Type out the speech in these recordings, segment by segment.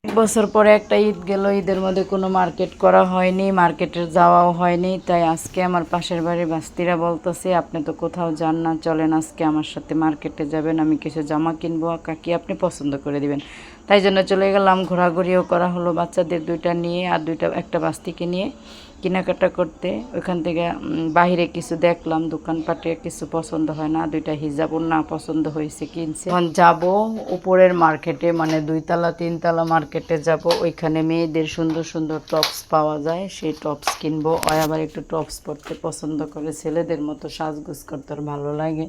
এক বছর পরে একটা ঈদ গেল, ঈদের মধ্যে কোনো মার্কেট করা হয়নি, মার্কেটের যাওয়াও হয়নি। তাই আজকে আমার পাশের বাড়ির বাস্তিরা বলতেছে আপনি তো কোথাও যান না, চলেন আজকে আমার সাথে মার্কেটে যাবেন, আমি কিছু জামা কিনবো, কাকি আপনি পছন্দ করে দিবেন। তাই জন্য চলে গেলাম, ঘোরাঘুরিও করা হলো বাচ্চাদের দুইটা নিয়ে আর একটা বাস্তিকে নিয়ে কেনাকাটা করতে। ওইখান থেকে বাহিরে কিছু দেখলাম, দোকানপাটে কিছু পছন্দ হয় না, দুইটা হিজাব না পছন্দ হয়েছে কিনছে। এখন যাবো উপরের মার্কেটে, মানে 2 তলা 3 তলা মার্কেটে যাব, ওইখানে মেয়েদের সুন্দর সুন্দর টপস পাওয়া যায়, সেই টপস কিনবো। ওই আবার একটু টপস পরতে পছন্দ করে, ছেলেদের মতো সাজগোজ করতে ওর ভালো লাগে,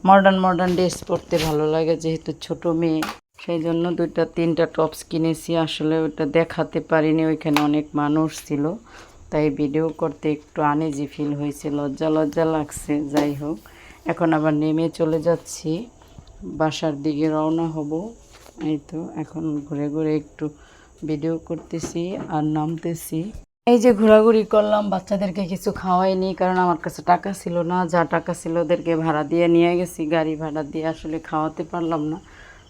মডার্ন মডার্ন ড্রেস পরতে ভালো লাগে, যেহেতু ছোট মেয়ে সেই জন্য 2-3টা টপস কিনেছি। আসলে ওটা দেখাতে পারিনি, ওইখানে অনেক মানুষ ছিল, তাই ভিডিও করতে একটু আনইজি ফিল হয়েছে, লজ্জা লজ্জা লাগছে। যাই হোক, এখন আবার নেমে চলে যাচ্ছি, বাসার দিকে রওনা হব। এই তো এখন ঘুরে ঘুরে একটু ভিডিও করতেছি আর নামতেছি। এই যে ঘোরাঘুরি করলাম, বাচ্চাদেরকে কিছু খাওয়াইনি, কারণ আমার কাছে টাকা ছিল না, যা টাকা ছিল ওদেরকে ভাড়া দিয়ে নিয়ে গেছি, গাড়ি ভাড়া দিয়ে আসলে খাওয়াতে পারলাম না।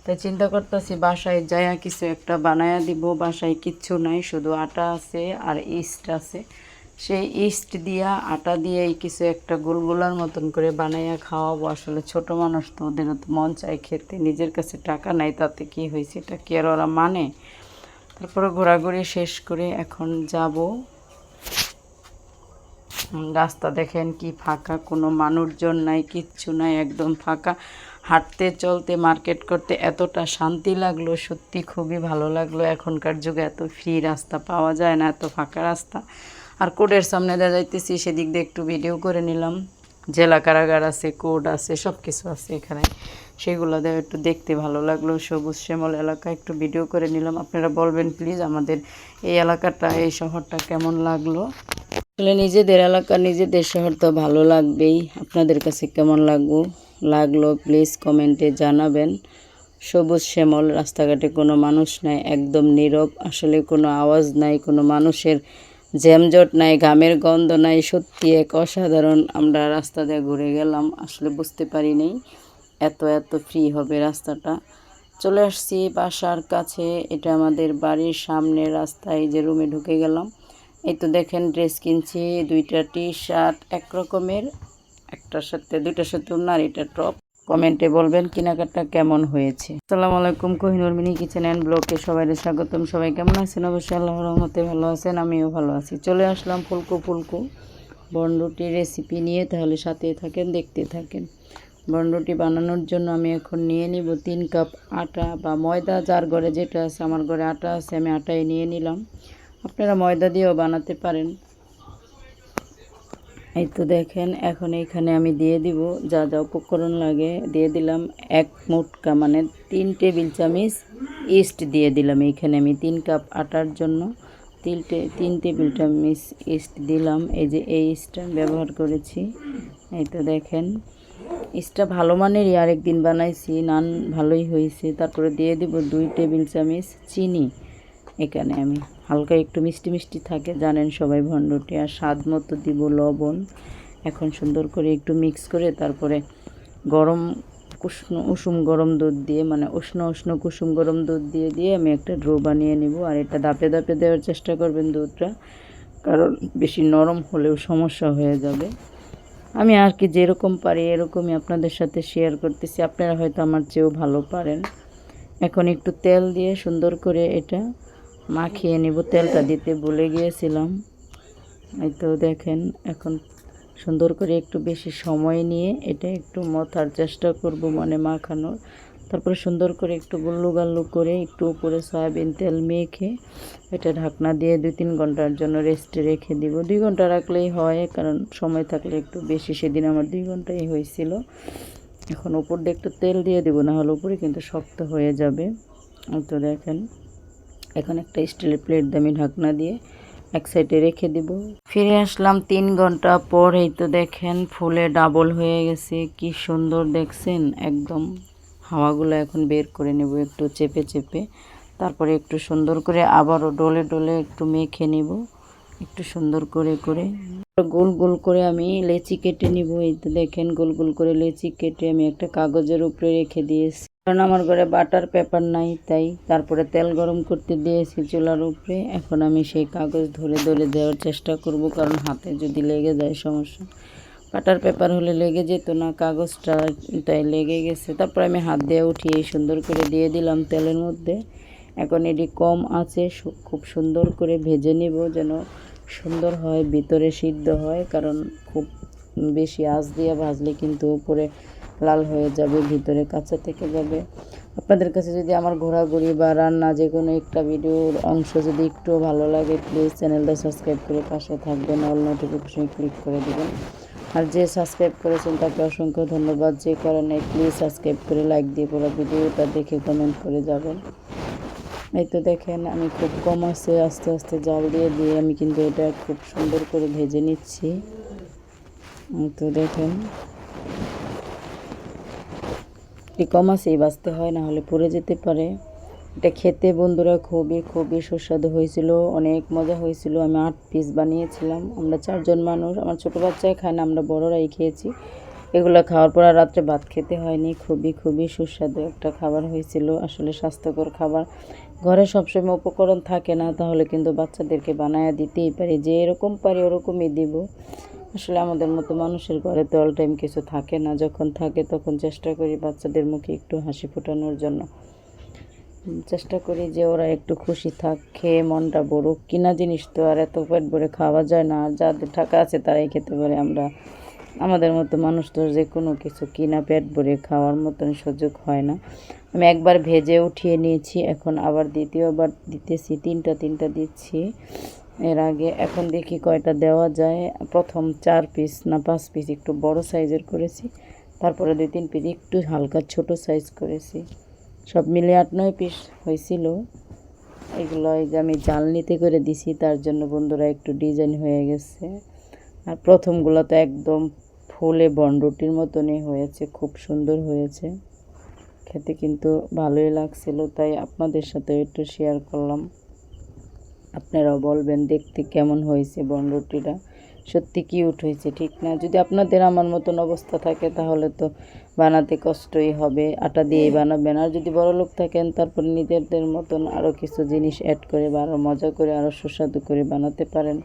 তাই চিন্তা করতেছি বাসায় যাইয়া কিছু একটা বানায়া দিব। বাসায় কিচ্ছু নাই, শুধু আটা আছে আর ইস্ট আছে, সেই ইস্ট দিয়া আটা দিয়ে কিছু একটা গুলগুলার মতন করে বানাইয়া খাওয়াবো। আসলে ছোট মানুষ তো, ওদেরও তো মন চায় খেতে, নিজের কাছে টাকা নাই, তাতে কি হয়েছে, এটা কি আর ওরা মানে। তারপরে ঘোরাঘুরি শেষ করে এখন যাব। রাস্তা দেখেন কি ফাঁকা, কোনো মানুষজন নাই, কিচ্ছু নাই, একদম ফাঁকা। হাঁটতে চলতে মার্কেট করতে এতটা শান্তি লাগলো, সত্যি খুবই ভালো লাগলো। এখনকার যুগে এত ফ্রি রাস্তা পাওয়া যায় না, এত ফাঁকা রাস্তা। আর কোর্টের সামনে দিয়ে যাইতেছি, সেদিক দিয়ে একটু ভিডিও করে নিলাম। জেলা কারাগার আছে, কোর্ট আছে, সব কিছু আছে এখানে, সেগুলো দিয়ে একটু দেখতে ভালো লাগলো। সবুজ শ্যামল এলাকা, একটু ভিডিও করে নিলাম। আপনারা বলবেন প্লিজ আমাদের এই এলাকাটা, এই শহরটা কেমন লাগলো। আসলে নিজেদের এলাকা নিজেদের শহর তো ভালো লাগবেই, আপনাদের কাছে কেমন লাগলো প্লিজ কমেন্টে জানাবেন। সবুজ শ্যামল, রাস্তাঘাটে কোনো মানুষ নাই, একদম নীরব, আসলে কোনো আওয়াজ নাই, কোনো মানুষের জ্যামজট নাই, ঘামের গন্ধ নাই, সত্যি এক অসাধারণ। আমরা রাস্তা দিয়ে ঘুরে গেলাম, আসলে বুঝতে পারি নাই এত এত ফ্রি হবে রাস্তাটা। চলে আসছি বাসার কাছে, এটা আমাদের বাড়ির সামনে রাস্তায়, যে রুমে ঢুকে গেলাম। এই তো দেখেন ড্রেস কিনছি, 2টা টি শার্ট এক রকমের, দুইটার সাথে ওড়নার, এটা টপ। কমেন্টে বলবেন কেনাকাটা কেমন হয়েছে। আসসালামু আলাইকুম, কোহিনুর মিনি কিচেন অ্যান্ড ব্লগে সবাইকে স্বাগতম। সবাই কেমন আছেন? অবশ্যই আল্লাহর রহমতে ভালো আছেন, আমিও ভালো আছি। চলে আসলাম ফুলকো বনরুটির রেসিপি নিয়ে, তাহলে সাথে থাকেন, দেখতে থাকেন। বনরুটি বানানোর জন্য আমি এখন নিয়ে নিব 3 কাপ আটা বা ময়দা, যার ঘরে যেটা আছে, আমার ঘরে আটা আছে, আমি আটাই নিয়ে নিলাম। আপনারা ময়দা দিয়েও বানাতে পারেন। এই তো দেখেন, এখন এইখানে আমি দিয়ে দিব যা যা উপকরণ লাগে, দিয়ে দিলাম 1 মুটকা মানে 3 টেবিল চামচ ইস্ট দিয়ে দিলাম। এইখানে আমি 3 কাপ আটার জন্য 3 টেবিল চামচ ইস্ট দিলাম। এই যে এই ইস্টটা ব্যবহার করেছি। এই তো দেখেন, ইস্টটা ভালো মানেরই, আরেকদিন বানাইছি, নান ভালোই হয়েছে। তারপরে দিয়ে দিব 2 টেবিল চামচ চিনি। এখানে আমি হালকা একটু মিষ্টি মিষ্টি থাকে, জানেন সবাই ভন্ডটি, আর স্বাদ মতো দিব লবণ। এখন সুন্দর করে একটু মিক্স করে তারপরে গরম উষুম গরম দুধ দিয়ে, মানে উষ্ণ কুসুম গরম দুধ দিয়ে আমি একটা ড্রো বানিয়ে নিব। আর এটা দাপে দাপে দেওয়ার চেষ্টা করবেন দুধটা, কারণ বেশি নরম হলেও সমস্যা হয়ে যাবে। আমি আর কি যেরকম পারি এরকমই আপনাদের সাথে শেয়ার করতেছি, আপনারা হয়তো আমার চেয়েও ভালো পারেন। এখন একটু তেল দিয়ে সুন্দর করে এটা মাখিয়ে নেব, তেলটা দিতে ভুলে গিয়েছিলাম। এই তো দেখেন, এখন সুন্দর করে একটু বেশি সময় নিয়ে এটা একটু মথার চেষ্টা করব, মানে মাখানোর। তারপরে সুন্দর করে একটু গুল্লু গাল্লু করে একটু উপরে সয়াবিন তেল মেখে এটা ঢাকনা দিয়ে 2-3 ঘন্টার জন্য রেস্টে রেখে দিব। 2 ঘন্টা রাখলেই হয়, কারণ সময় থাকলে একটু বেশি, সেদিন আমার 2 ঘন্টাই হয়েছিল। এখন উপর দিয়ে একটু তেল দিয়ে দেবো, না হলে উপরে কিন্তু শক্ত হয়ে যাবে। তো দেখেন, এখন একটা স্টিলের প্লেট দিয়ে আমি ঢাকনা দিয়ে এক সাইডে রেখে দিব। ফিরে আসলাম 3 ঘন্টা পর। এই তো দেখেন ফুলে ডাবল হয়ে গেছে, কি সুন্দর দেখছেন একদম। হাওয়াগুলো এখন বের করে নেব একটু চেপে চেপে, তারপরে একটু সুন্দর করে আবারও ডলে ডলে একটু মেখে নেব, একটু সুন্দর করে করে গোল গোল করে আমি লেচি কেটে নিব। এই তো দেখেন, গোল গোল করে লেচি কেটে আমি একটা কাগজের উপরে রেখে দিয়েছি। কারণ আমার ঘরে বাটার পেপার নাই, তাই তারপরে তেল গরম করতে দিয়েছি চুলার উপরে। এখন আমি সেই কাগজ ধরে ধরে দেওয়ার চেষ্টা করব, কারণ হাতে যদি লেগে যায় সমস্যা। বাটার পেপার হলে লেগে যেত না, কাগজটা তাই লেগে গেছে। তারপর আমি হাত দিয়ে উঠিয়ে সুন্দর করে দিয়ে দিলাম তেলের মধ্যে। এখন এটি কম আছে খুব সুন্দর করে ভেজে নিব, যেন সুন্দর হয়, ভিতরে সিদ্ধ হয়। কারণ খুব বেশি আঁচ দিয়ে ভাজলে কিন্তু উপরে লাল হয়ে যাবে, ভিতরে কাঁচা থেকে যাবে। আপনাদের কাছে যদি আমার ঘোরাঘুরি বা রান্না যে কোনো একটা ভিডিওর অংশ যদি একটু ভালো লাগে, প্লিজ চ্যানেলটা সাবস্ক্রাইব করে পাশে থাকবেন, অল নোটিফিকেশন ক্লিক করে দেবেন। আর যে সাবস্ক্রাইব করেছেন তাকে অসংখ্য ধন্যবাদ। যে কারণে প্লিজ সাবস্ক্রাইব করে লাইক দিয়ে পুরো ভিডিওটা দেখে কমেন্ট করে যাবেন। এই তো দেখেন আমি খুব কম আছে আস্তে আস্তে জাল দিয়ে আমি কিন্তু এটা খুব সুন্দর করে ভেজে নিচ্ছি। তো দেখেন কম আছেই বাঁচতে হয়, না হলে পড়ে যেতে পারে। এটা খেতে বন্ধুরা খুবই খুবই সুস্বাদু হয়েছিল, অনেক মজা হয়েছিল। আমি 8 পিস বানিয়েছিলাম, আমরা 4 জন মানুষ। আমার ছোটো বাচ্চাই খায় না, আমরা বড়রাই খেয়েছি। এগুলো খাওয়ার পর আর রাত্রে ভাত খেতে হয়নি। খুবই খুবই সুস্বাদু একটা খাবার হয়েছিল, আসলে স্বাস্থ্যকর খাবার। ঘরে সবসময় উপকরণ থাকে না, তাহলে কিন্তু বাচ্চাদেরকে বানায় দিতেই পারি, যে এরকম পারি ওরকমই দিব। আসলে আমাদের মতো মানুষের ঘরে তো অল টাইম কিছু থাকে না, যখন থাকে তখন চেষ্টা করি বাচ্চাদের মুখে একটু হাসি ফোটানোর জন্য। চেষ্টা করি যে ওরা একটু খুশি থাক, খেয়ে মনটা ভরুক। কিনা জিনিস তো আর এত পেট ভরে খাওয়া যায় না, আর যাদের টাকা আছে তারাই খেতে পারে। আমাদের মতো মানুষ তো যে কোনো কিছু কিনা পেট ভরে খাওয়ার মতন সুযোগ হয় না। আমি একবার ভেজে উঠিয়ে নিয়েছি, এখন আবার দ্বিতীয়বার দিতেছি, তিনটা দিচ্ছি এর আগে। এখন দেখি কয়টা দেওয়া যায়। প্রথম 4 পিস না 5 পিস একটু বড় সাইজের করেছি, তারপরে 2-3 পিস একটু হালকা ছোট সাইজ করেছি, সব মিলে 8-9 পিস হয়েছিল। এগুলো এই যে আমি জালনিতে করে দিছি, তার জন্য বন্ধুরা একটু ডিজাইন হয়ে গেছে। আর প্রথমগুলো তো একদম ফুলে বনরুটির মতনই হয়েছে, খুব সুন্দর হয়েছে খেতে, কিন্তু ভালোই লাগছিল, তাই আপনাদের সাথে একটু শেয়ার করলাম। আপনারাও বলবেন দেখতে কেমন হয়েছে বনরুটিটা, সত্যি কিউট হয়েছে ঠিক না? যদি আপনাদের আমার মতন অবস্থা থাকে তাহলে তো বানাতে কষ্টই হবে, আটা দিয়েই বানাবেন। আর যদি বড়লোক থাকেন তারপর নিজেদের মতন আরও কিছু জিনিস অ্যাড করে বা আরও মজা করে আরও সুস্বাদু করে বানাতে পারেন।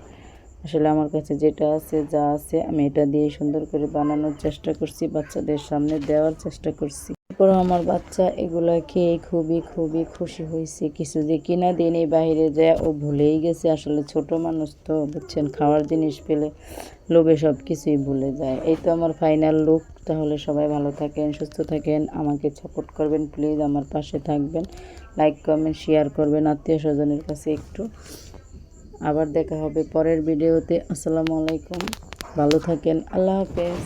আসলে আমার কাছে যেটা আছে যা আছে আমি এটা দিয়ে সুন্দর করে বানানোর চেষ্টা করছি, বাচ্চাদের সামনে দেওয়ার চেষ্টা করছি। তারপর আমার বাচ্চা এগুলা খেয়ে খুবই খুবই খুশি হয়েছে। কিছু যে কিনা দিন এই বাইরে যায় ও ভুলেই গেছে, আসলে ছোট মানুষ তো বুঝছেন, খাওয়ার জিনিস পেলে লোভে সব কিছুই ভুলে যায়। এই তো আমার ফাইনাল লুক। তাহলে সবাই ভালো থাকেন, সুস্থ থাকেন, আমাকে সাপোর্ট করবেন, প্লিজ আমার পাশে থাকবেন, লাইক কমেন্ট শেয়ার করবেন আত্মীয় স্বজনের কাছে একটু। আবার দেখা হবে পরের ভিডিওতে। আসসালামু আলাইকুম, ভালো থাকেন, আল্লাহ হাফেজ।